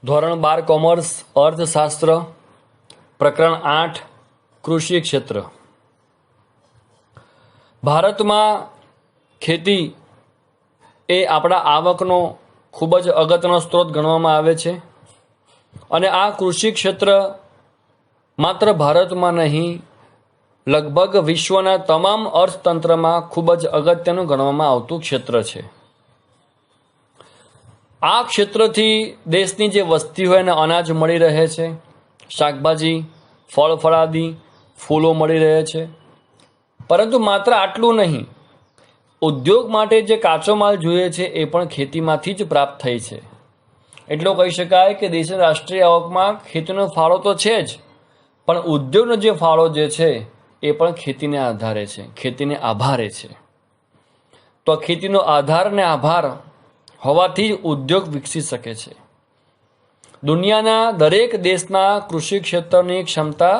ધોરણ 12 કોમર્સ અર્થશાસ્ત્ર પ્રકરણ 8 કૃષિ ક્ષેત્ર। ભારતમાં ખેતી એ આપણા આવકનો ખૂબ જ અગત્યનો સ્ત્રોત ગણવામાં આવે છે અને આ કૃષિ ક્ષેત્ર માત્ર ભારતમાં નહીં લગભગ વિશ્વના તમામ અર્થતંત્રમાં ખૂબ જ અગત્યનું ગણવામાં આવતું ક્ષેત્ર છે। આ ક્ષેત્રથી દેશની જે વસ્તી હોય એને અનાજ મળી રહે છે, શાકભાજી, ફળ ફળાદી, ફૂલો મળી રહે છે। પરંતુ માત્ર આટલું નહીં, ઉદ્યોગ માટે જે કાચો માલ જોઈએ છે એ પણ ખેતીમાંથી જ પ્રાપ્ત થઈ છે। એટલું કહી શકાય કે દેશની રાષ્ટ્રીય આવકમાં ખેતીનો ફાળો તો છે જ, પણ ઉદ્યોગનો જે ફાળો જે છે એ પણ ખેતીને આધારે છે, ખેતીને આભારે છે। તો ખેતીનો આધાર ને આભાર હોવાથી જ ઉદ્યોગ વિકસી શકે છે। દુનિયાના દરેક દેશના કૃષિ ક્ષેત્રની ક્ષમતા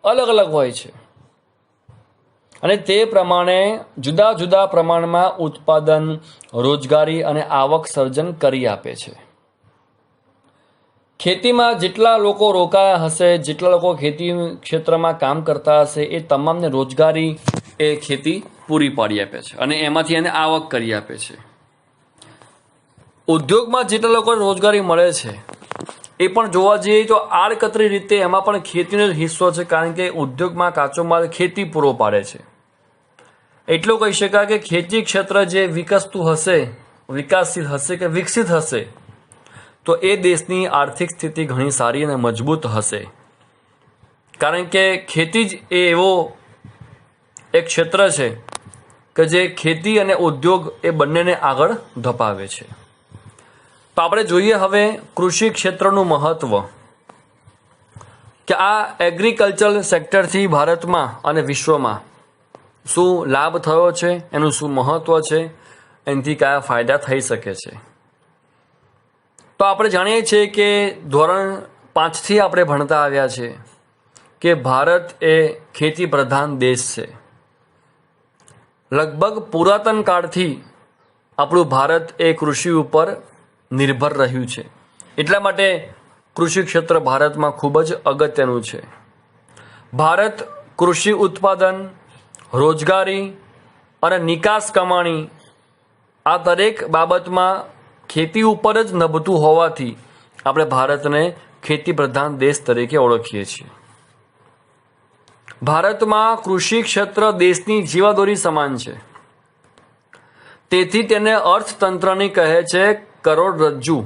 અલગ અલગ હોય છે અને તે પ્રમાણે જુદા જુદા પ્રમાણમાં ઉત્પાદન, રોજગારી અને આવક સર્જન કરી આપે છે। ખેતીમાં જેટલા લોકો રોકાયા હશે, જેટલા લોકો ખેતી ક્ષેત્રમાં કામ કરતા હશે, એ તમામને રોજગારી એ ખેતી પૂરી પાડી આપે છે અને એમાંથી એને આવક કરી આપે છે। ઉદ્યોગમાં જેટલા લોકો રોજગારી મળે છે એ પણ જોવા જઈએ તો આડકતરી રીતે એમાં પણ ખેતીનો જ હિસ્સો છે, કારણ કે ઉદ્યોગમાં કાચો માલ ખેતી પૂરો પાડે છે। એટલું કહી શકાય કે ખેતી ક્ષેત્ર જે વિકસતું હશે, વિકાસશીલ હશે કે વિકસિત હશે, તો એ દેશની આર્થિક સ્થિતિ ઘણી સારી અને મજબૂત હશે, કારણ કે ખેતી જ એ એવો એક ક્ષેત્ર છે કે જે ખેતી અને ઉદ્યોગ એ બંનેને આગળ ધપાવે છે। તો આપણે જોઈએ હવે કૃષિ ક્ષેત્રનું મહત્વ, કે આ એગ્રીકલ્ચર સેક્ટરથી ભારતમાં અને વિશ્વમાં શું લાભ થયો છે, એનું શું મહત્વ છે, એનાથી કયા ફાયદા થઈ શકે છે। તો આપણે જાણીએ છીએ કે ધોરણ 5થી આપણે ભણતા આવ્યા છે કે ભારત એ ખેતી પ્રધાન દેશ છે। લગભગ પુરાતન કાળથી આપણું ભારત એ કૃષિ ઉપર નિર્ભર રહ્યું છે, એટલા માટે કૃષિ ક્ષેત્ર ભારતમાં ખૂબ જ અગત્યનું છે। ભારત કૃષિ ઉત્પાદન, રોજગારી અને નિકાસ કમાણી આ દરેક બાબતમાં ખેતી ઉપર જ નભતું હોવાથી આપણે ભારતને ખેતી પ્રધાન દેશ તરીકે ઓળખીએ છીએ। ભારતમાં કૃષિ ક્ષેત્ર દેશની જીવાદોરી સમાન છે, તેથી તેને અર્થતંત્રની કહે છે કરોડરજ્જુ,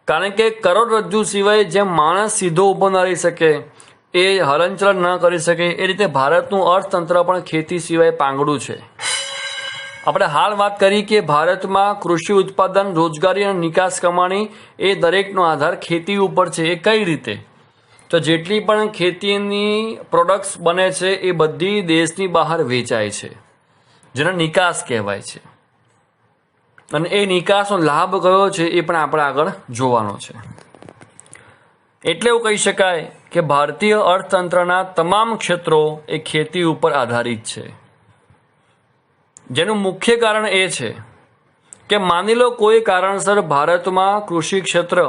કારણ કે કરોડરજ્જુ સિવાય જેમ માણસ સીધો ઊભો ન રહી શકે, એ હલનચલન ન કરી શકે, એ રીતે ભારતનું અર્થતંત્ર પણ ખેતી સિવાય પાંગડું છે। આપણે હાલ વાત કરી કે ભારતમાં કૃષિ ઉત્પાદન, રોજગારી અને નિકાસ કમાણી એ દરેકનો આધાર ખેતી ઉપર છે। એ કઈ રીતે? તો જેટલી પણ ખેતીની પ્રોડક્ટ્સ બને છે એ બધી દેશની બહાર વેચાય છે, જેનો નિકાસ કહેવાય છે, અને એ નિકાસનો લાભ કયો છે એ પણ આપણે આગળ જોવાનો છે। એટલે એવું કહી શકાય કે ભારતીય અર્થતંત્રના તમામ ક્ષેત્રો એ ખેતી ઉપર આધારિત છે, જેનું મુખ્ય કારણ એ છે કે માની લો કોઈ કારણસર ભારતમાં કૃષિ ક્ષેત્ર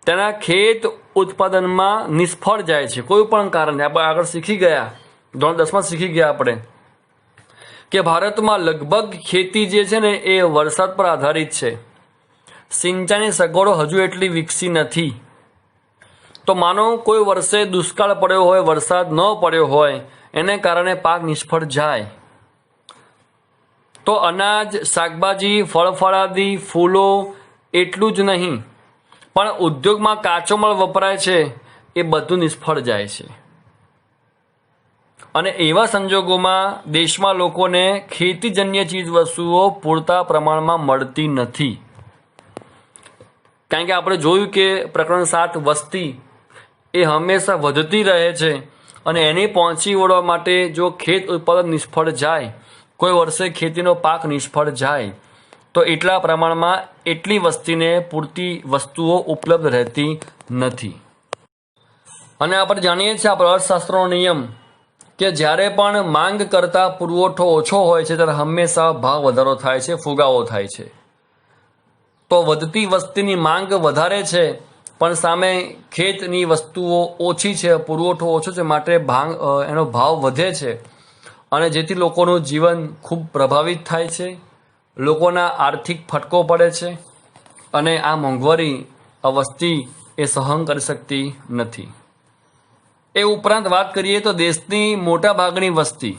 તેના ખેત ઉત્પાદનમાં નિષ્ફળ જાય છે, કોઈ પણ કારણે, આપણે આગળ શીખી ગયા, ધોરણ 10માં શીખી ગયા આપણે કે ભારતમાં લગભગ ખેતી જે છે ને એ વરસાદ પર આધારિત છે, સિંચાઈની સગવડો હજુ એટલી વિકસી નથી। તો માનો કોઈ વર્ષે દુષ્કાળ પડ્યો હોય, વરસાદ ન પડ્યો હોય, એને કારણે પાક નિષ્ફળ જાય, તો અનાજ, શાકભાજી, ફળફળાદી, ફૂલો એટલું જ નહીં, પણ ઉદ્યોગમાં કાચો માલ વપરાય છે એ બધું નિષ્ફળ જાય છે। અને એવા સંજોગોમાં દેશમાં લોકોને ખેતીજન્ય ચીજવસ્તુઓ પૂરતા પ્રમાણમાં મળતી નથી, કારણ કે આપણે જોયું કે પ્રકરણ 7 વસ્તી એ હંમેશા વધતી રહે છે, અને એને પહોંચી વળવા માટે જો ખેત ઉત્પાદન નિષ્ફળ જાય, કોઈ વર્ષે ખેતીનો પાક નિષ્ફળ જાય, તો એટલા પ્રમાણમાં એટલી વસ્તીને પૂરતી વસ્તુઓ ઉપલબ્ધ રહેતી નથી। અને આપણે જાણીએ છીએ આપણા અર્થશાસ્ત્રનો નિયમ કે જ્યારે પણ માંગ કરતાં પુરવઠો ઓછો હોય છે ત્યારે હંમેશા ભાવ વધારો થાય છે, ફુગાવો થાય છે। તો વધતી વસ્તીની માંગ વધારે છે, પણ સામે ખેતની વસ્તુઓ ઓછી છે, પુરવઠો ઓછો છે, માટે એનો ભાવ વધે છે અને જેથી લોકોનું જીવન ખૂબ પ્રભાવિત થાય છે, લોકોના આર્થિક ફટકો પડે છે અને આ મોંઘવારી વસ્તી એ સહન કરી શકતી નથી. એ ઉપરાંત વાત કરીએ તો દેશની મોટા ભાગની વસ્તી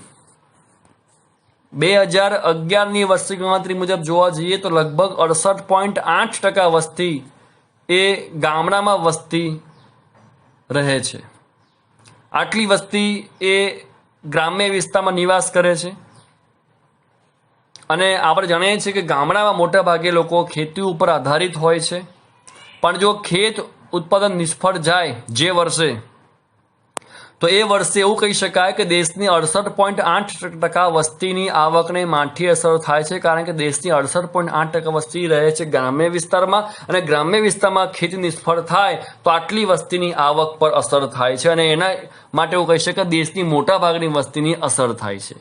2011ની વસ્તી ગણતરી મુજબ જોવા જઈએ તો લગભગ 68.8% વસ્તી એ ગામડામાં વસ્તી રહે છે. આટલી વસ્તી એ ગ્રામ્ય વિસ્તારમાં નિવાસ કરે છે અને આપણે જાણીએ છીએ કે ગામડામાં મોટા ભાગે લોકો ખેતી ઉપર આધારિત હોય છે. પણ જો ખેત ઉત્પાદન નિષ્ફળ જાય જે વર્ષે, તો એ વર્ષે એવું કહી શકાય કે દેશની 68.8% વસ્તીની આવકને માઠી અસર થાય છે, કારણ કે દેશની 68.8% વસ્તી રહે છે ગ્રામ્ય વિસ્તારમાં અને ગ્રામ્ય વિસ્તારમાં ખેતી નિષ્ફળ થાય તો આટલી વસ્તીની આવક પર અસર થાય છે અને એના માટે એવું કહી શકાય દેશની મોટા ભાગની વસ્તીની અસર થાય છે.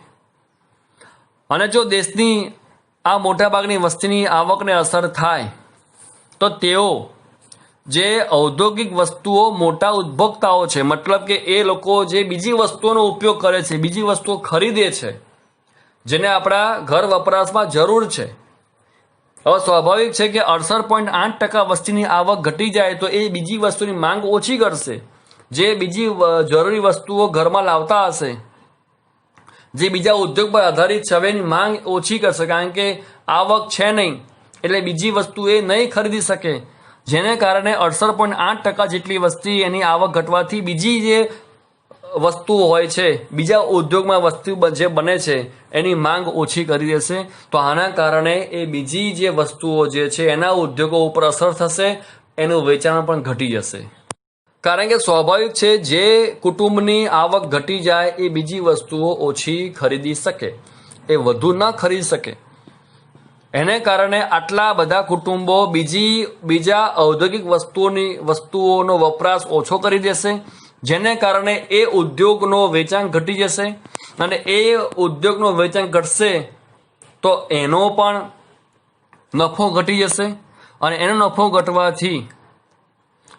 અને જો દેશની આ મોટા ભાગની વસ્તીની આવકને અસર થાય તો તેઓ જે ઔદ્યોગિક વસ્તુઓ મોટા ઉપભોક્તાઓ છે, મતલબ કે એ લોકો જે બીજી વસ્તુઓનો ઉપયોગ કરે છે, બીજી વસ્તુઓ ખરીદે છે જેને આપણા ઘર વપરાશમાં જરૂર છે. હવે સ્વાભાવિક છે કે 68.8% વસ્તીની આવક ઘટી જાય તો એ બીજી વસ્તુની માંગ ઓછી કરશે. જે બીજી જરૂરી વસ્તુઓ ઘરમાં લાવતા હશે, જે બીજા ઉદ્યોગ પર આધારિત છે, હવે એની માંગ ઓછી કરશે, કારણ કે આવક છે નહીં એટલે બીજી વસ્તુ એ નહીં ખરીદી શકે, જેને કારણે 68.8% જેટલી વસ્તી એની આવક ઘટવાથી બીજી જે વસ્તુઓ હોય છે, બીજા ઉદ્યોગમાં વસ્તુ જે બને છે એની માંગ ઓછી કરી દેશે. તો આના કારણે એ બીજી જે વસ્તુઓ જે છે એના ઉદ્યોગો ઉપર અસર થશે, એનું વેચાણ પણ ઘટી જશે. કારણ કે સ્વાભાવિક છે જે કુટુંબની આવક ઘટી જાય એ બીજી વસ્તુઓ ઓછી ખરીદી શકે, એ વધુ ન ખરીદી શકે. એને કારણે આટલા બધા કુટુંબો બીજા ઔદ્યોગિક વસ્તુઓનો વપરાશ ઓછો કરી દેશે, જેને કારણે એ ઉદ્યોગનો વેચાણ ઘટી જશે અને એ ઉદ્યોગનો વેચાણ ઘટશે તો એનો પણ નફો ઘટી જશે અને એનો નફો ઘટવાથી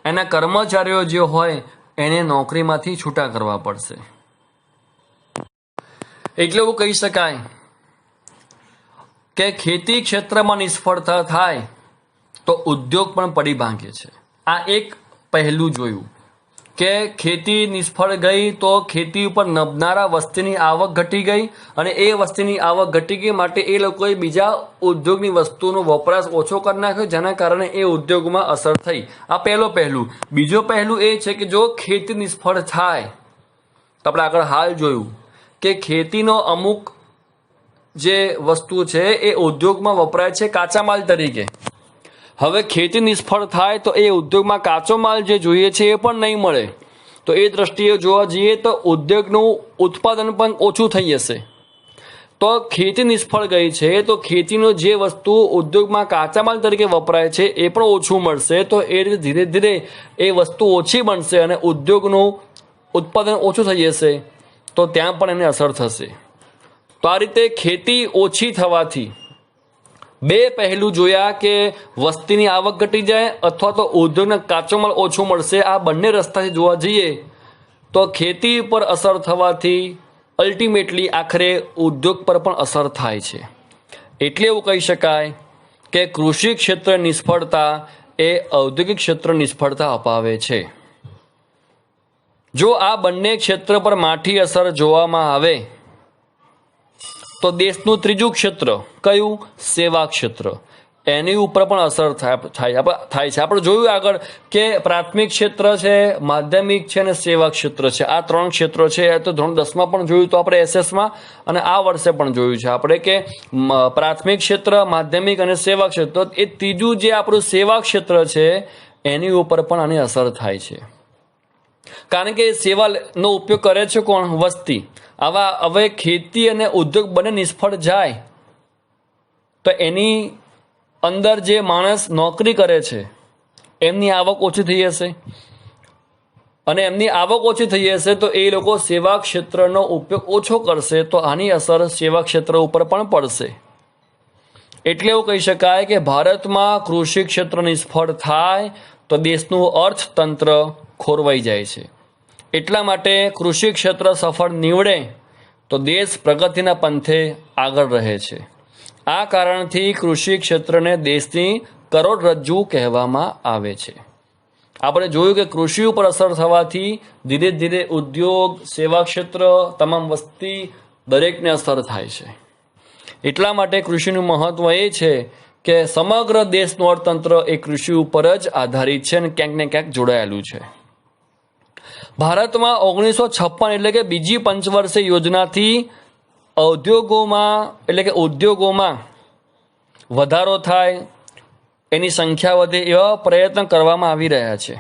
એના કર્મચારીઓ જે હોય એને નોકરીમાંથી છૂટા કરવા પડશે. એટલે એવું કહી શકાય કે ખેતી ક્ષેત્રમાં નિષ્ફળતા થાય તો ઉદ્યોગ પણ પડી ભાંગે છે. આ એક પહેલું જોયું કે ખેતી નિષ્ફળ ગઈ તો ખેતી ઉપર નભનારા વસ્તીની આવક ઘટી ગઈ અને એ વસ્તીની આવક ઘટી ગઈ માટે એ લોકોએ બીજા ઉદ્યોગની વસ્તુનો વપરાશ ઓછો કરી નાખ્યો, જેના કારણે એ ઉદ્યોગમાં અસર થઈ. આ પહેલું. બીજો પહેલું એ છે કે જો ખેતી નિષ્ફળ થાય તો આપણે આગળ હાલ જોયું કે ખેતીનો અમુક જે વસ્તુ છે એ ઉદ્યોગમાં વપરાય છે કાચા માલ તરીકે. હવે ખેતી નિષ્ફળ થાય તો એ ઉદ્યોગમાં કાચો માલ જે જોઈએ છે એ પણ નહીં મળે, તો એ દ્રષ્ટિએ જોવા જઈએ તો ઉદ્યોગનું ઉત્પાદન પણ ઓછું થઈ જશે. તો ખેતી નિષ્ફળ ગઈ છે તો ખેતીનો જે વસ્તુ ઉદ્યોગમાં કાચા માલ તરીકે વપરાય છે એ પણ ઓછું મળશે, તો એ રીતે ધીરે ધીરે એ વસ્તુ ઓછી બનશે અને ઉદ્યોગનું ઉત્પાદન ઓછું થઈ જશે, તો ત્યાં પણ એને અસર થશે. તો આ રીતે ખેતી ઓછી થવાથી બે પહેલું જોયા કે વસ્તીની આવક ઘટી જાય અથવા તો ઉદ્યોગને કાચો માલ ઓછો મળશે. આ બંને રસ્તાથી જોવા જઈએ તો ખેતી પર અસર થવાથી અલ્ટિમેટલી આખરે ઉદ્યોગ પર પણ અસર થાય છે. એટલે એવું કહી શકાય કે કૃષિ ક્ષેત્ર નિષ્ફળતા એ ઔદ્યોગિક ક્ષેત્ર નિષ્ફળતા અપાવે છે. જો આ બંને ક્ષેત્ર પર માઠી અસર જોવામાં આવે તો દેશનું ત્રીજું ક્ષેત્ર કયું? સેવા ક્ષેત્ર. એની ઉપર પણ અસર થાય છે. આપણે જોયું આગળ કે પ્રાથમિક ક્ષેત્ર છે, માધ્યમિક છે અને સેવા ક્ષેત્ર છે. આ ત્રણ ક્ષેત્રો છે. તો ધોરણ 10માં પણ જોયું તો આપણે એસએસમાં, અને આ વર્ષે પણ જોયું છે આપણે કે પ્રાથમિક ક્ષેત્ર, માધ્યમિક અને સેવા ક્ષેત્ર. તો એ ત્રીજું જે આપણું સેવા ક્ષેત્ર છે એની ઉપર પણ આની અસર થાય છે. કારણ કે સેવાનો ઉપયોગ કરે છે કોણ? વસ્તી. હવે ખેતી અને ઉદ્યોગ બંને નિષ્ફળ જાય તો એની અંદર જે માણસ નોકરી કરે છે એમની આવક ઓછી થઈ જશે, અને એમની આવક ઓછી થઈ જશે તો એ લોકો સેવા ક્ષેત્રનો ઉપયોગ ઓછો કરશે, તો આની અસર સેવા ક્ષેત્ર ઉપર પણ પડશે. એટલે એવું કહી શકાય કે ભારતમાં કૃષિ ક્ષેત્ર નિષ્ફળ થાય તો દેશનું અર્થતંત્ર ખોરવાઈ જાય છે. એટલા માટે કૃષિ ક્ષેત્ર સફળ નીવડે તો દેશ પ્રગતિના પંથે આગળ રહે છે. આ કારણથી કૃષિ ક્ષેત્રને દેશની કરોડરજ્જુ કહેવામાં આવે છે. આપણે જોયું કે કૃષિ ઉપર અસર થવાથી ધીરે ધીરે ઉદ્યોગ, સેવા ક્ષેત્ર, તમામ વસ્તી દરેકને અસર થાય છે. એટલા માટે કૃષિનું મહત્વ એ છે કે સમગ્ર દેશનું અર્થતંત્ર એ કૃષિ ઉપર જ આધારિત છે અને ક્યાંક ને ક્યાંક જોડાયેલું છે. ભારતમાં 1956 એટલે કે બીજી પંચવર્ષીય યોજનાથી ઉદ્યોગોમાં વધારો થાય, એની સંખ્યા વધે એવા પ્રયત્ન કરવામાં આવી રહ્યા છે.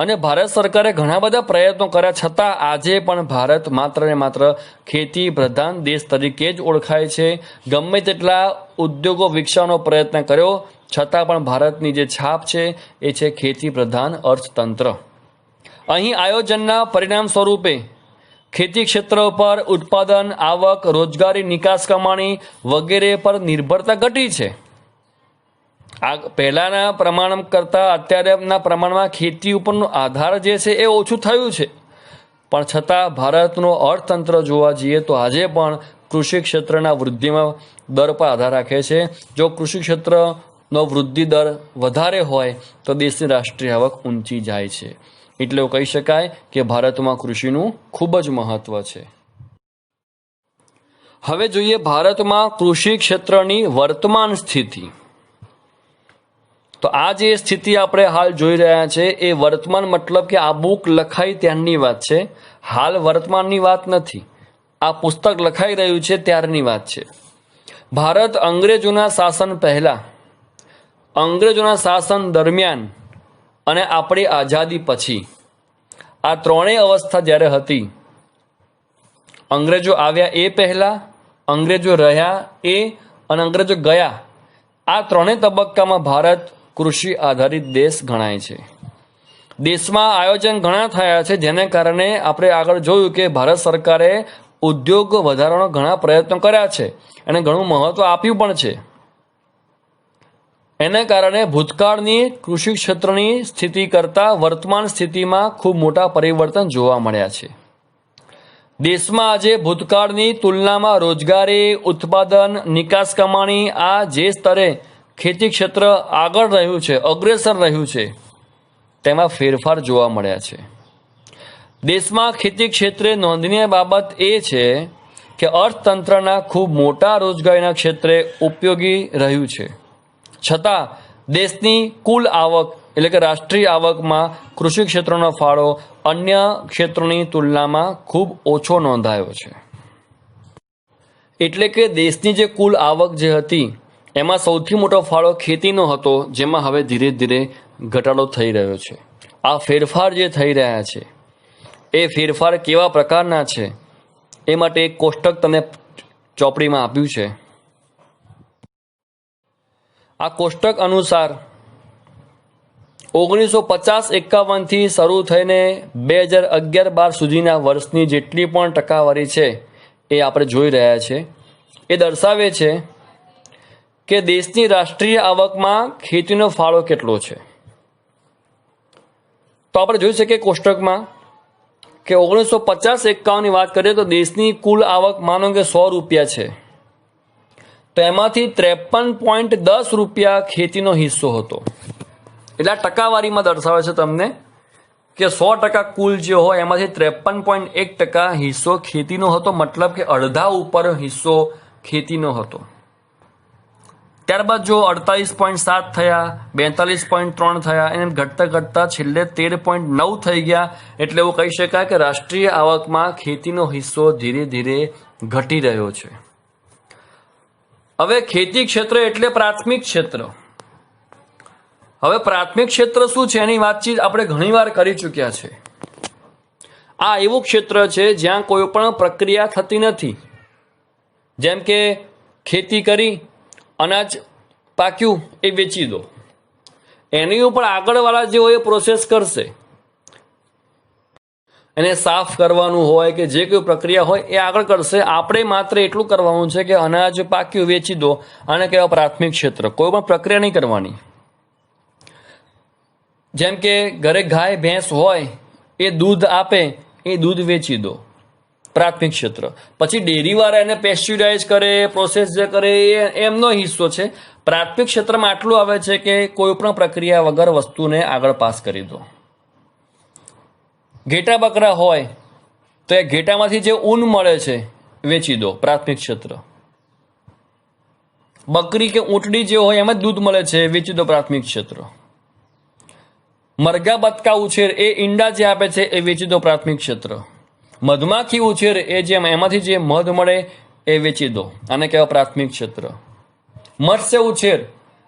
અને ભારત સરકારે ઘણા બધા પ્રયત્નો કર્યા છતાં આજે પણ ભારત માત્ર ને માત્ર ખેતી પ્રધાન દેશ તરીકે જ ઓળખાય છે. ગમે તેટલા ઉદ્યોગો વિકસાવવાનો પ્રયત્ન કર્યો છતાં પણ ભારતની જે છાપ છે એ છે ખેતી પ્રધાન અર્થતંત્ર. અહીં આયોજનના પરિણામ સ્વરૂપે ખેતી ક્ષેત્ર પર ઉત્પાદન, આવક, રોજગારી, નિકાસ કમાણી વગેરે પર નિર્ભરતા ઘટી છે. આ પહેલાના પ્રમાણ કરતાં અત્યારના પ્રમાણમાં ખેતી ઉપરનો આધાર જે છે એ ઓછું થયું છે. પણ છતાં ભારતનો અર્થતંત્ર જોવા જઈએ તો આજે પણ કૃષિ ક્ષેત્રના વૃદ્ધિમાં દર પર આધાર રાખે છે. જો કૃષિ ક્ષેત્રનો વૃદ્ધિ દર વધારે હોય તો દેશની રાષ્ટ્રીય આવક ઊંચી જાય છે. એટલે એવું કહી શકાય કે ભારતમાં કૃષિનું ખૂબ જ મહત્વ છે. હવે જોઈએ ભારતમાં કૃષિ ક્ષેત્રની વર્તમાન સ્થિતિ. તો આ જે સ્થિતિ આપણે હાલ જોઈ રહ્યા છે એ વર્તમાન મતલબ કે આ બુક લખાઈ ત્યારની વાત છે. હાલ વર્તમાનની વાત નથી. આ પુસ્તક લખાઈ રહ્યું છે ત્યારની વાત છે. ભારત અંગ્રેજોના શાસન પહેલા, અંગ્રેજોના શાસન દરમિયાન અને આપણી આઝાદી પછી આ ત્રણેય અવસ્થા જ્યારે હતી, અંગ્રેજો આવ્યા એ પહેલા, અંગ્રેજો રહ્યા એ અને અંગ્રેજો ગયા, આ ત્રણેય તબક્કામાં ભારત કૃષિ આધારિત દેશ ગણાય છે. દેશમાં આયોજન ઘણા થયા છે જેને કારણે આપણે આગળ જોયું કે ભારત સરકારે ઉદ્યોગ વધારવાનો ઘણા પ્રયત્નો કર્યા છે અને ઘણું મહત્વ આપ્યું પણ છે. એના કારણે ભૂતકાળની કૃષિ ક્ષેત્રની સ્થિતિ કરતાં વર્તમાન સ્થિતિમાં ખૂબ મોટા પરિવર્તન જોવા મળ્યા છે. દેશમાં આજે ભૂતકાળની તુલનામાં રોજગારી, ઉત્પાદન, નિકાસ કમાણી આ જે સ્તરે ખેતી ક્ષેત્ર આગળ રહ્યું છે, અગ્રેસર રહ્યું છે, તેમાં ફેરફાર જોવા મળ્યા છે. દેશમાં ખેતી ક્ષેત્રે નોંધનીય બાબત એ છે કે અર્થતંત્રના ખૂબ મોટા રોજગારીના ક્ષેત્રે ઉપયોગી રહ્યું છે. છતાં દેશની કુલ આવક એટલે કે રાષ્ટ્રીય આવકમાં કૃષિ ક્ષેત્રનો ફાળો અન્ય ક્ષેત્રોની તુલનામાં ખૂબ ઓછો નોંધાયો છે. એટલે કે દેશની જે કુલ આવક જે હતી એમાં સૌથી મોટો ફાળો ખેતીનો હતો, જેમાં હવે ધીરે ધીરે ઘટાડો થઈ રહ્યો છે. આ ફેરફાર જે થઈ રહ્યા છે એ ફેરફાર કેવા પ્રકારના છે એ માટે એક કોષ્ટક તમને ચોપડીમાં આપ્યું છે. આ કોષ્ટક અનુસાર 1950-51થી શરૂ થઈને 2011-12 સુધીના વર્ષની જેટલી પણ ટકાવારી છે એ આપણે જોઈ રહ્યા છે. એ દર્શાવે છે કે દેશની રાષ્ટ્રીય આવકમાં ખેતીનો ફાળો કેટલો છે. તો આપણે જોઈ શકીએ કોષ્ટકમાં કે 1950-51ની વાત કરીએ તો દેશની કુલ આવક માનો કે 100 રૂપિયા છે, તો એમાંથી 53.10 રૂપિયા ખેતીનો હિસ્સો હતો. એટલે આ ટકાવારીમાં દર્શાવે છે તમને કે 100% કુલ જે હોય એમાંથી 53.1% હિસ્સો ખેતીનો હતો, મતલબ કે અડધા ઉપર હિસ્સો ખેતીનો હતો. ત્યારબાદ જો 48.7 થયા, 42.3 થયા, એમ ઘટતા ઘટતા છેલ્લે 13.9 થઈ ગયા. એટલે એવું કહી શકાય કે રાષ્ટ્રીય આવકમાં ખેતીનો હિસ્સો ધીરે ધીરે ઘટી રહ્યો છે. હવે ખેતી ક્ષેત્ર એટલે પ્રાથમિક ક્ષેત્ર. હવે પ્રાથમિક ક્ષેત્ર શું છે એની વાતચીત આપણે ઘણીવાર કરી ચૂક્યા છે. આ એવું ક્ષેત્ર છે જ્યાં કોઈ પણ પ્રક્રિયા થતી નથી. જેમ કે ખેતી કરી, અનાજ પાક્યું એ વેચી દો, એની ઉપર આગળવાળા જે હોય એ પ્રોસેસ કરશે. એને સાફ કરવાનું હોય કે જે કોઈ પ્રક્રિયા હોય એ આગળ કરશે. આપણે માત્ર એટલું કરવાનું છે કે અનાજ પાક્યું વેચી દો. આને કહેવાય પ્રાથમિક ક્ષેત્ર. કોઈ પણ પ્રક્રિયા નહીં કરવાની. જેમ કે ઘરે ગાય ભેંસ હોય એ દૂધ આપે, એ દૂધ વેચી દો, પ્રાથમિક ક્ષેત્ર. પછી ડેરીવાળા એને પેસ્ચ્યુરાઇઝ કરે, પ્રોસેસ જે કરે એ એમનો હિસ્સો છે. પ્રાથમિક ક્ષેત્રમાં આટલું આવે છે કે કોઈ પણ પ્રક્રિયા વગર વસ્તુને આગળ પાસ કરી દો. ઘેટા બકરા હોય તો એ ઘેટામાંથી જે ઊન મળે છે વેચી દો, પ્રાથમિક ક્ષેત્ર. બકરી કે ઊંટડી જે હોય એમાં દૂધ મળે છે, વેચી દો, પ્રાથમિક ક્ષેત્ર. મરઘા બતકા ઉછેર એ ઈંડા જે આપે છે એ વેચી દો, પ્રાથમિક ક્ષેત્ર. મધમાખી ઉછેર એ જે એમાંથી જે મધ મળે એ વેચી દો, આને કહેવાય પ્રાથમિક ક્ષેત્ર. મત્સ્ય ઉછેર,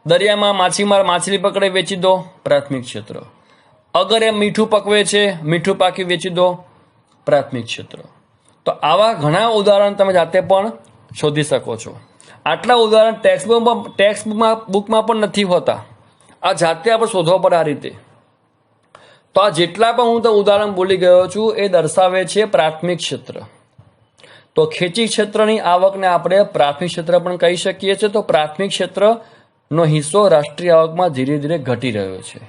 દરિયામાં માછીમાર માછલી પકડે, વેચી દો, પ્રાથમિક ક્ષેત્ર. અગર એ મીઠું પકવે છે, મીઠું પાકી વેચી દો, પ્રાથમિક ક્ષેત્ર. તો આવા ઘણા ઉદાહરણ તમે જાતે પણ શોધી શકો છો. આટલા ઉદાહરણ ટેક્સ્ટ બુકમાં પણ નથી હોતા. આ જાતે આપણે શોધવા પડે આ રીતે. તો આ જેટલા પણ હું તો ઉદાહરણ બોલી ગયો છું એ દર્શાવે છે પ્રાથમિક ક્ષેત્ર. તો ખેતી ક્ષેત્રની આવકને આપણે પ્રાથમિક ક્ષેત્ર પણ કહી શકીએ છીએ. તો પ્રાથમિક ક્ષેત્રનો હિસ્સો રાષ્ટ્રીય આવકમાં ધીરે ધીરે ઘટી રહ્યો છે.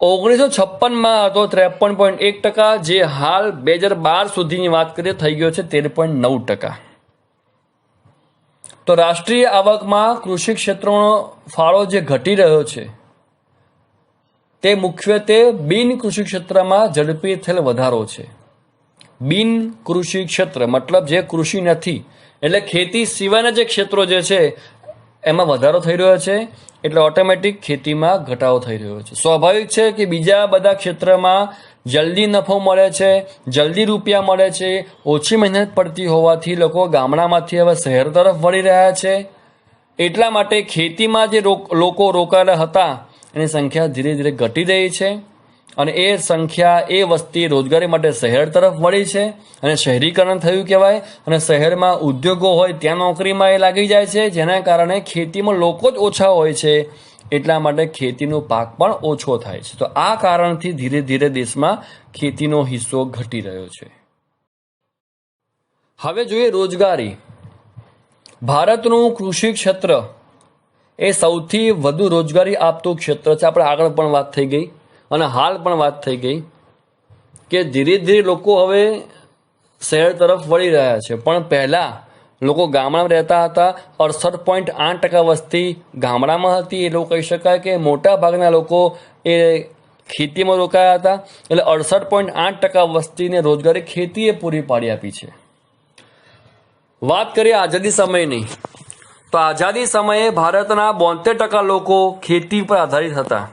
1956માં હતો 53.1%, જે હાલ 2012 સુધીની વાત કરીએ થઈ ગયો છે 13.9%. તો રાષ્ટ્રીય આવકમાં કૃષિ ક્ષેત્રનો ફાળો જે ઘટી રહ્યો છે તે મુખ્યત્વે બિન કૃષિ ક્ષેત્રમાં ઝડપી થયેલ વધારો છે. બિન કૃષિ ક્ષેત્ર મતલબ જે કૃષિ નથી, એટલે ખેતી સિવાયના જે ક્ષેત્રો જે છે એમાં વધારો થઈ રહ્યો છે. એટલે ઓટોમેટિક ખેતીમાં ઘટાડો થઈ રહ્યો છે. સ્વાભાવિક છે કે બીજા બધા ક્ષેત્રમાં જલ્દી નફો મળે છે, જલ્દી રૂપિયા મળે છે, ઓછી મહેનત પડતી હોવાથી લોકો ગામડામાંથી હવે શહેર તરફ વળી રહ્યા છે. એટલા માટે ખેતીમાં જે લોકો રોકાયેલા હતા એની સંખ્યા ધીરે ધીરે ઘટી રહી છે. અને એ સંખ્યા, એ વસ્તી રોજગારી માટે શહેર તરફ વળી છે અને શહેરીકરણ થયું કહેવાય. અને શહેરમાં ઉદ્યોગો હોય ત્યાં નોકરીમાં એ લાગી જાય છે, જેના કારણે ખેતીમાં લોકો જ ઓછા હોય છે. એટલા માટે ખેતીનો પાક પણ ઓછો થાય છે. તો આ કારણથી ધીરે ધીરે દેશમાં ખેતીનો હિસ્સો ઘટી રહ્યો છે. હવે જોઈએ રોજગારી. ભારતનું કૃષિ ક્ષેત્ર એ સૌથી વધુ રોજગારી આપતું ક્ષેત્ર છે. આપણે આગળ પણ વાત થઈ ગઈ અને હાલ પણ વાત થઈ ગઈ કે ધીરે ધીરે લોકો હવે શહેર તરફ વળી રહ્યા છે. પણ પહેલાં લોકો ગામડામાં રહેતા હતા. 68.8% વસ્તી ગામડામાં હતી. એ લોકો કહી શકાય કે મોટા ભાગના લોકો એ ખેતીમાં રોકાયા હતા. એટલે 68.8% વસ્તીને રોજગારી ખેતીએ પૂરી પાડી આપી છે. વાત કરીએ આઝાદી સમયની, તો આઝાદી સમયે ભારતના 72% લોકો ખેતી પર આધારિત હતા.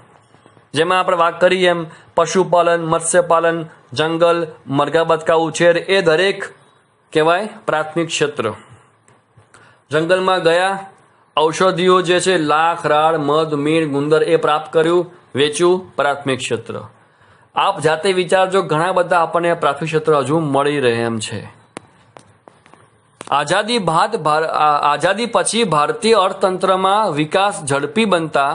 જેમાં આપણે વાત કરી એમ પશુપાલન, મત્સ્યપાલન, જંગલ, મરઘા બતકા ઉછેર એ દરેક કહેવાય પ્રાથમિક ક્ષેત્ર. જંગલમાં ગયા, ઔષધિઓ જે છે લાખ, રાળ, મધ, મીણ, ગુંદર એ પ્રાપ્ત કર્યું, વેચ્યું, પ્રાથમિક ક્ષેત્ર. આપ જાતે વિચારજો, ઘણા બધા આપણને પ્રાથમિક ક્ષેત્ર હજુ મળી રહે એમ છે. આઝાદી પછી ભારતીય અર્થતંત્રમાં વિકાસ ઝડપી બનતા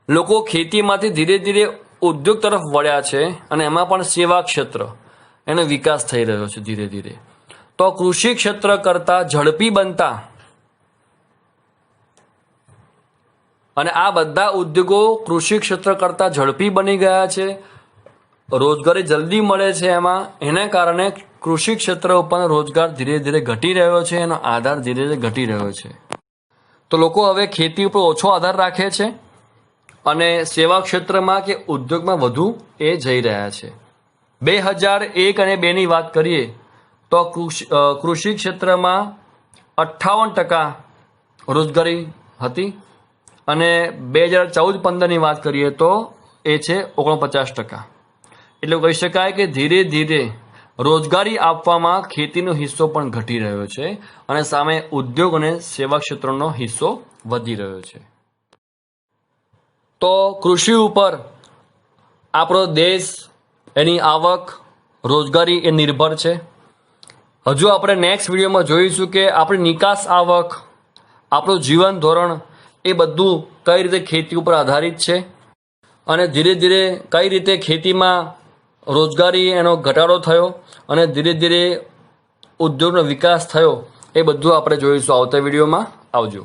લોકો ખેતીમાંથી ધીરે ધીરે ઉદ્યોગ તરફ વળ્યા છે. અને એમાં પણ સેવા ક્ષેત્ર એનો વિકાસ થઈ રહ્યો છે ધીરે ધીરે. તો કૃષિ ક્ષેત્ર કરતાં ઝડપી બનતા અને આ બધા ઉદ્યોગો કૃષિ ક્ષેત્ર કરતાં ઝડપી બની ગયા છે. રોજગારી જલ્દી મળે છે એમાં. એના કારણે કૃષિ ક્ષેત્ર ઉપર રોજગાર ધીરે ધીરે ઘટી રહ્યો છે. એનો આધાર ધીરે ધીરે ઘટી રહ્યો છે. તો લોકો હવે ખેતી ઉપર ઓછો આધાર રાખે છે અને સેવા ક્ષેત્રમાં કે ઉદ્યોગમાં વધુ એ જઈ રહ્યા છે. 2001 અને 2ની વાત કરીએ તો કૃષિ ક્ષેત્રમાં 58% રોજગારી હતી અને 2014-15ની વાત કરીએ તો એ છે 49%. એટલે કહી શકાય કે ધીરે ધીરે રોજગારી આપવામાં ખેતીનો હિસ્સો પણ ઘટી રહ્યો છે અને સામે ઉદ્યોગ અને સેવા ક્ષેત્રનો હિસ્સો વધી રહ્યો છે. તો કૃષિ ઉપર આપણો દેશ, એની આવક, રોજગારી એ નિર્ભર છે. હજુ આપણે નેક્સ્ટ વિડીયોમાં જોઈશું કે આપણી નિકાસ આવક, આપણું જીવન ધોરણ એ બધું કઈ રીતે ખેતી ઉપર આધારિત છે. અને ધીરે ધીરે કઈ રીતે ખેતીમાં રોજગારી એનો ઘટાડો થયો અને ધીરે ધીરે ઉદ્યોગનો વિકાસ થયો એ બધું આપણે જોઈશું આવતા વિડીયોમાં. આવજો.